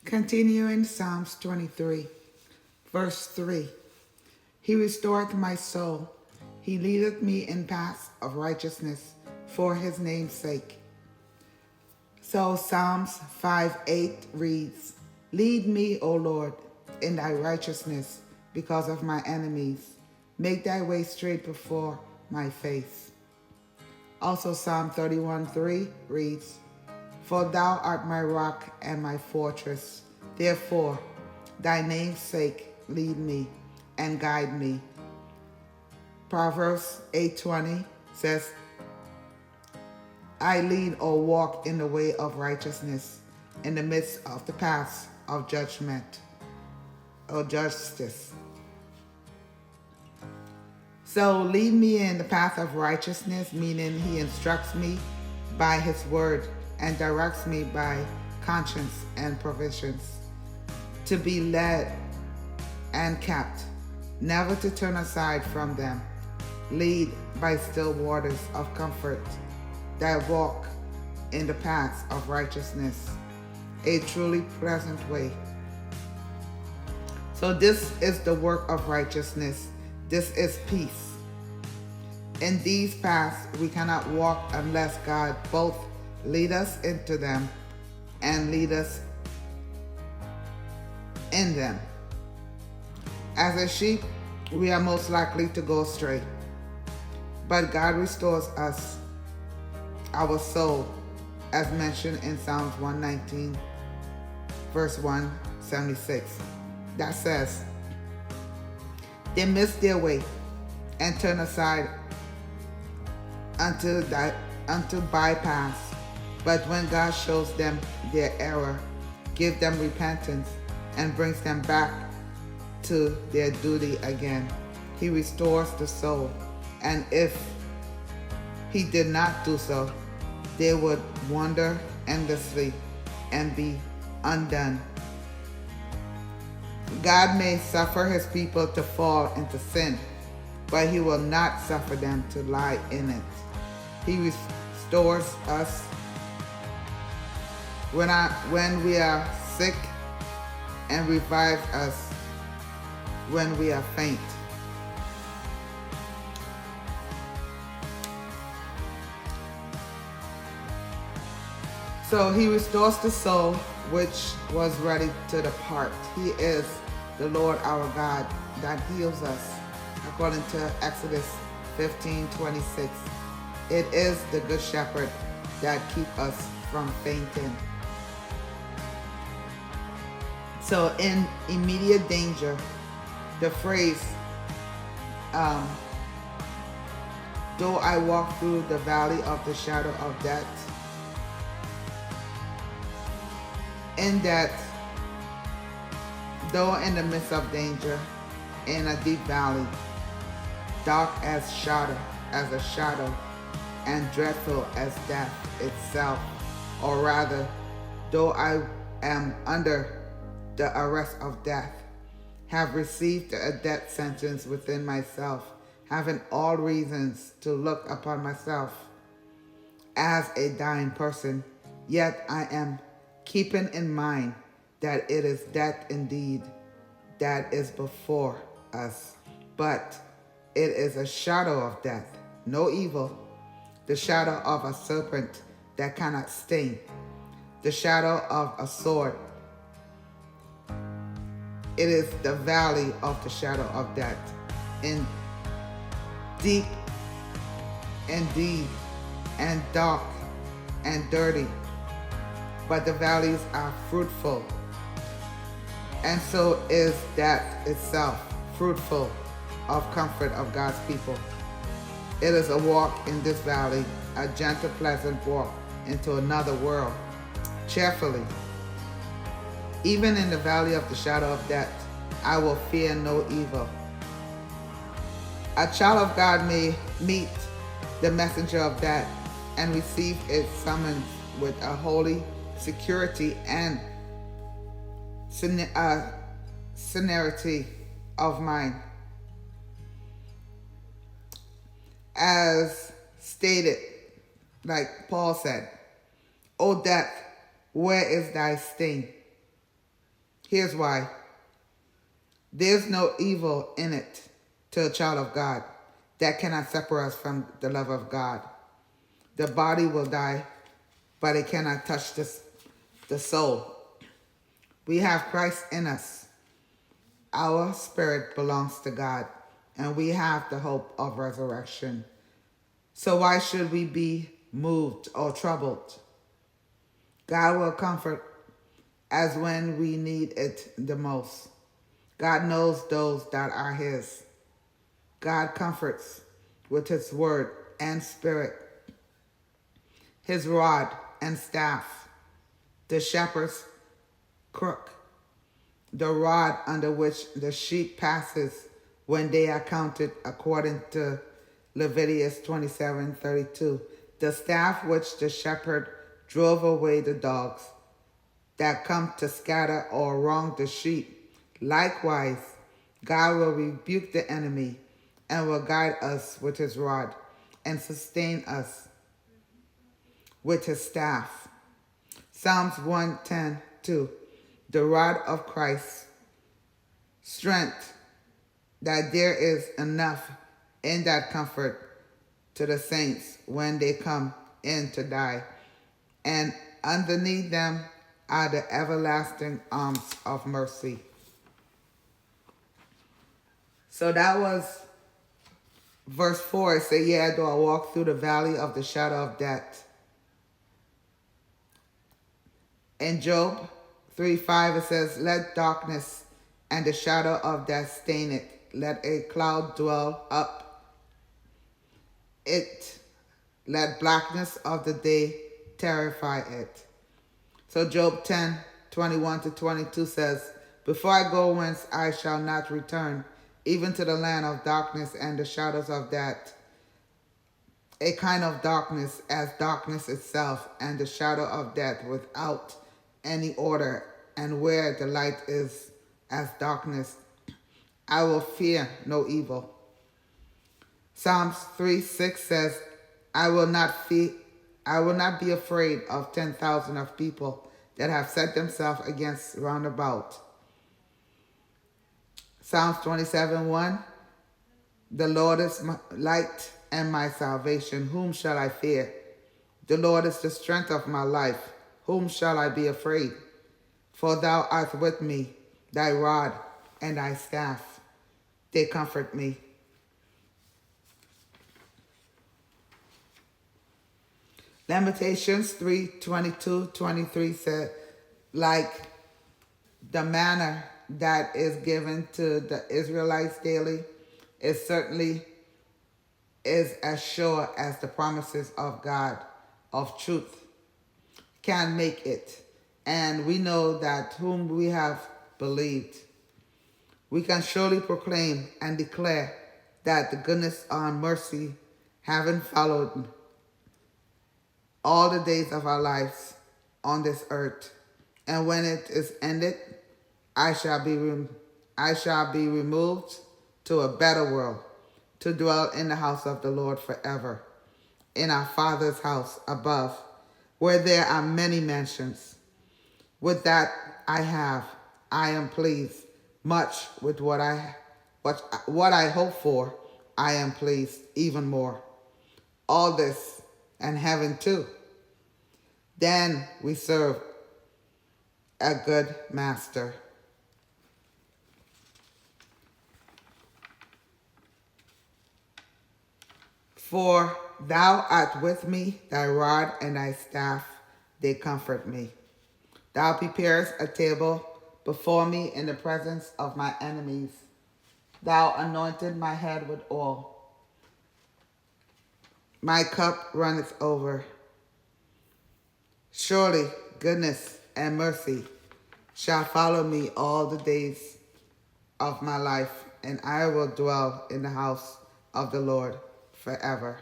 Continuing Psalms 23, verse 3. He restoreth my soul. He leadeth me in paths of righteousness for his name's sake. So Psalms 5:8 reads, Lead me, O Lord, in thy righteousness because of my enemies. Make thy way straight before my face. Also Psalm 31:3 reads, For thou art my rock and my fortress. Therefore, thy name's sake lead me and guide me. Proverbs 8:20 says, I lead or walk in the way of righteousness in the midst of the paths of judgment or justice. So lead me in the path of righteousness, meaning he instructs me by his word and directs me by conscience and provisions, to be led and kept, never to turn aside from them. Lead by still waters of comfort that walk in the paths of righteousness, a truly pleasant way. So this is the work of righteousness. This is peace. In these paths, we cannot walk unless God both lead us into them and lead us in them. As a sheep, we are most likely to go astray, but God restores us, our soul, as mentioned in Psalms 119, verse 176. That says, They miss their way and turn aside unto bypass. But when God shows them their error, give them repentance, and brings them back to their duty again, he restores the soul. And if he did not do so, they would wander endlessly and be undone. God may suffer his people to fall into sin, but he will not suffer them to lie in it. He restores us when we are sick and revives us when we are faint. So he restores the soul which was ready to depart. He is the Lord our God that heals us, according to Exodus 15:26. It is the good shepherd that keeps us from fainting. So in immediate danger, the phrase, though I walk through the valley of the shadow of death, in that, though in the midst of danger, in a deep valley, dark as a shadow, and dreadful as death itself, or rather, though I am under the arrest of death, have received a death sentence within myself, having all reasons to look upon myself as a dying person, yet I am keeping in mind that it is death indeed that is before us, but it is a shadow of death, no evil, the shadow of a serpent that cannot sting, the shadow of a sword. It is the valley of the shadow of death, in deep indeed, and dark and dirty, but the valleys are fruitful, and so is death itself fruitful of comfort of God's people. It is a walk in this valley, a gentle, pleasant walk into another world, cheerfully. Even in the valley of the shadow of death, I will fear no evil. A child of God may meet the messenger of death and receive its summons with a holy security and serenity of mind. As stated, like Paul said, O death, where is thy sting? Here's why. There's no evil in it to a child of God that cannot separate us from the love of God. The body will die, but it cannot touch the soul. We have Christ in us. Our spirit belongs to God, and we have the hope of resurrection. So why should we be moved or troubled? God will comfort as when we need it the most. God knows those that are his. God comforts with his word and spirit, his rod and staff, the shepherd's crook, the rod under which the sheep passes when they are counted according to Leviticus 27:32, the staff which the shepherd drove away the dogs that come to scatter or wrong the sheep. Likewise, God will rebuke the enemy and will guide us with his rod and sustain us with his staff. Psalms 110:2, the rod of Christ, strength, that there is enough in that comfort to the saints when they come in to die, and underneath them are the everlasting arms of mercy. So that was verse 4. It said, yea, though I walk through the valley of the shadow of death. In Job 3:5, it says, let darkness and the shadow of death stain it. Let a cloud dwell up it. Let blackness of the day terrify it. So Job 10:21-22 says, before I go whence I shall not return, even to the land of darkness and the shadows of death, a kind of darkness as darkness itself, and the shadow of death without any order, and where the light is as darkness, I will fear no evil. Psalms 3:6 says, I will not be afraid of 10,000 of people that have set themselves against round about. Psalms 27:1, the Lord is my light and my salvation. Whom shall I fear? The Lord is the strength of my life. Whom shall I be afraid? For thou art with me, thy rod and thy staff, they comfort me. Lamentations 3:22-23 said, like the manna that is given to the Israelites daily, it certainly is as sure as the promises of God of truth can make it. And we know that whom we have believed, we can surely proclaim and declare that the goodness and mercy haven't followed all the days of our lives on this earth. And when it is ended, I shall be removed to a better world, to dwell in the house of the Lord forever, in our Father's house above, where there are many mansions. With that I am pleased. Much with what I hope for, I am pleased even more. All this and heaven too. Then we serve a good master. For thou art with me, thy rod and thy staff, they comfort me. Thou preparest a table before me in the presence of my enemies. Thou anointed my head with oil. My cup runneth over. Surely goodness and mercy shall follow me all the days of my life, and I will dwell in the house of the Lord forever.